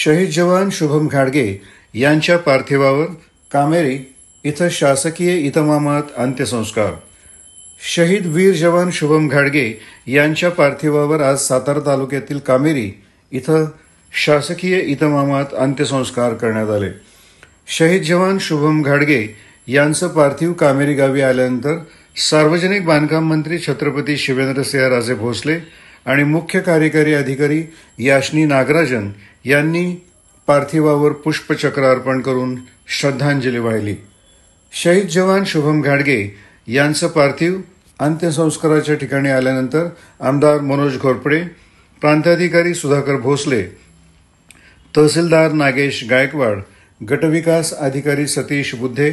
शहीद जवान शुभम घाडगे यांच्या पार्थिवावर कामेरी इथं शासकीय इतमामात अंत्यसंस्कार। शहीद वीर जवान शुभम घाडगे यांच्या पार्थिवावर आज सातारा तालुक्यातील कामेरी इथं शासकीय इतमामात अंत्यसंस्कार करण्यात आले। शहीद जवान शुभम घाडगे यांचं पार्थिव कामेरी गावी आल्यानंतर सार्वजनिक बांधकाम मंत्री छत्रपती शिवेंद्रसिंहराजे भोसले आणि मुख्य कार्यकारी अधिकारी याशनी नागराजन यांनी पार्थिवावर पुष्पचक्र अर्पण करून श्रद्धांजली वाहिली। शहीद जवान शुभम घाडगे यांचं पार्थिव अंत्यसंस्काराच्या ठिकाणी आल्यानंतर आमदार मनोज घोरपडे, प्रांताधिकारी सुधाकर भोसले, तहसीलदार नागेश गायकवाड, गटविकास अधिकारी सतीश बुद्धे,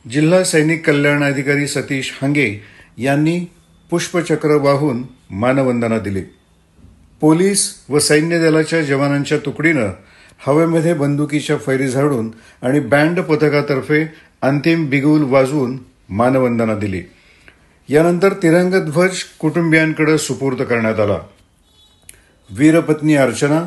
जिल्हा सैनिक कल्याण अधिकारी सतीश हांगे यांनी पुष्पचक्र वाहून मानवंदना दिली। पोलीस व सैन्य दलाच्या जवानांच्या तुकडीनं हवेमध्ये बंदुकीच्या फैरी झाडून आणि बँड पथकातर्फे अंतिम बिगुल वाजवून मानवंदना दिली। यानंतर तिरंगा ध्वज कुटुंबियांकडे सुपूर्द करण्यात आला। वीरपत्नी अर्चना,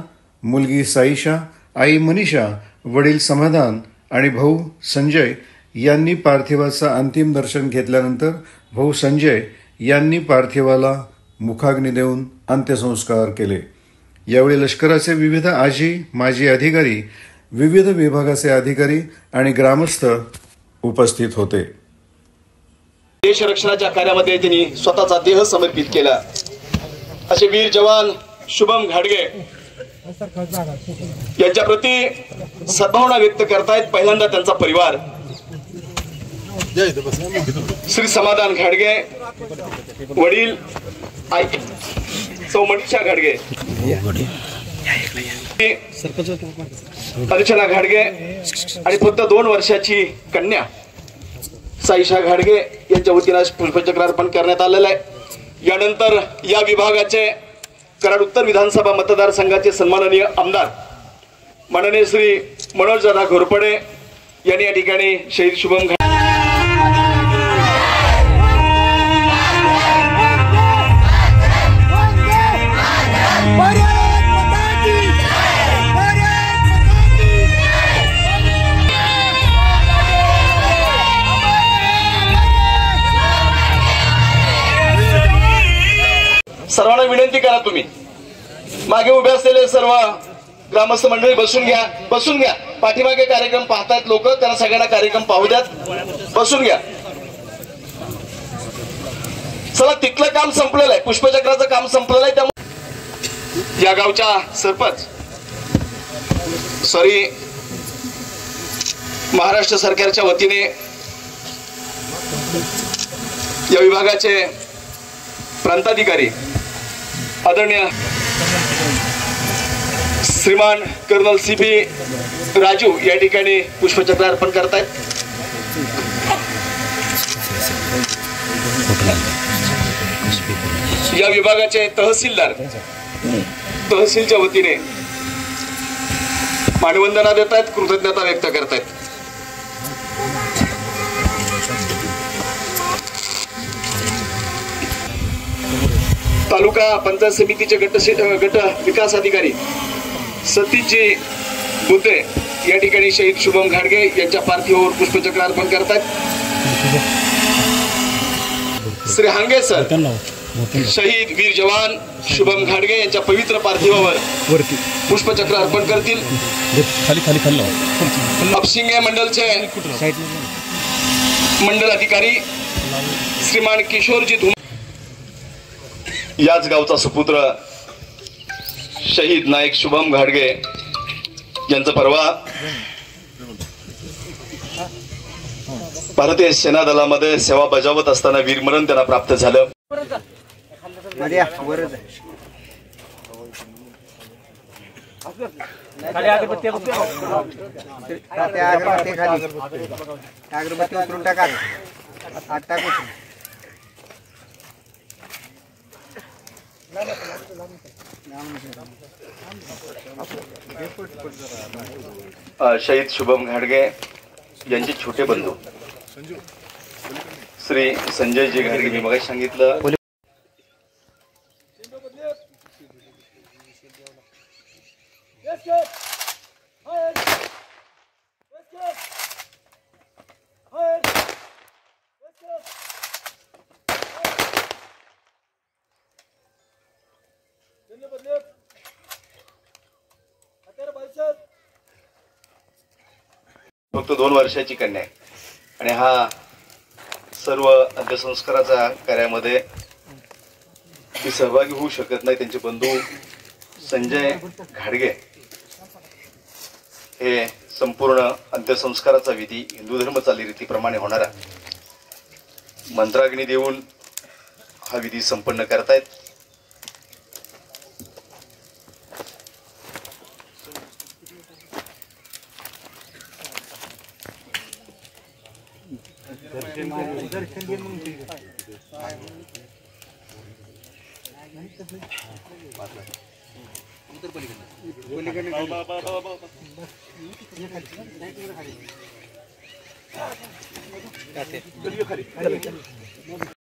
मुलगी साईशा, आई मनीषा, वडील समाधान आणि भाऊ संजय यांनी पार्थिवाचं अंतिम दर्शन घेतल्यानंतर भाऊ संजय यांनी पार्थिवाला मुखाग्नी देऊन अंत्यसंस्कार केले। यावेळी लष्कराचे विविध आजी माजी अधिकारी, विविध विभागाचे अधिकारी आणि ग्रामस्थ उपस्थित होते। देश रक्षणाच्या कार्यामध्ये त्यांनी स्वतःचा देह समर्पित केला। असे वीर जवान शुभम घाडगे यांच्या प्रति सद्भावना व्यक्त करतायत पहिल्यांदा त्यांचा परिवार। श्री समाधान घाडगे, वडील आई सौ मनीषा घाडगे, अर्चना घाडगे आणि फक्त 2 वर्षाची कन्या साईशा घाडगे यांच्या वतीने पुष्पचक्र अर्पण करण्यात आलेलं आहे। यानंतर या विभागाचे कराड उत्तर विधानसभा मतदारसंघाचे सन्माननीय आमदार माननीय श्री मनोज दादा घोरपडे यांनी या ठिकाणी शहीद शुभम सर्वांना विनंती करा, तुम्ही मागे उभे असलेले सर्व ग्रामस्थ मंडळी बसून घ्या। पाठीमागे कार्यक्रम पाहतात लोक, त्यांना सगळ्यांना कार्यक्रम पाहू द्यात, बसून घ्या। चला, तिथलं काम संपलेलं आहे, पुष्पचक्राचं काम संपलेलं आहे। त्यामुळे या गावच्या सरपंच महाराष्ट्र सरकारच्या वतीने या विभागाचे प्रांताधिकारी आदरणीय श्रीमान कर्नल सीबी राजू या ठिकाणी पुष्पचक्र अर्पण करतायत। या विभागाचे तहसीलदार तहसीलच्या वतीने मानवंदना देत आहेत, कृतज्ञता व्यक्त करतायत। तालुका पंचायत समितीचे गट विकास अधिकारी सतीशजी बुद्धे या ठिकाणी शहीद शुभम घाडगे यांच्या पार्थिवावर पुष्पचक्र अर्पण करतात। श्री हांगे सर शहीद वीर जवान शुभम घाडगे यांच्या पवित्र पार्थिवावर पुष्पचक्र अर्पण करतील। अपशिंगे मंडलचे मंडल अधिकारी श्रीमान किशोरजी धुम याच गावचा सुपुत्र शहीद नायक शुभम घाडगे यांचं परवा भारतीय सेना दलामध्ये सेवा बजावत असताना वीरमरण त्यांना प्राप्त झालं। शहीद शुभम घाडगे यांचे छोटे बंधू श्री संजयजी घाडगे, मी मगाशी सांगितलं फक्त 2 वर्षाची कन्या आहे आणि हा सर्व अंत्यसंस्काराच्या कार्यामध्ये ती सहभागी होऊ शकत नाही. त्यांचे बंधू संजय घाडगे हे संपूर्ण अंत्यसंस्काराचा विधी हिंदू धर्म चालीरीतीप्रमाणे होणारा मंत्राग्नी देऊन हा विधी संपन्न करतायत.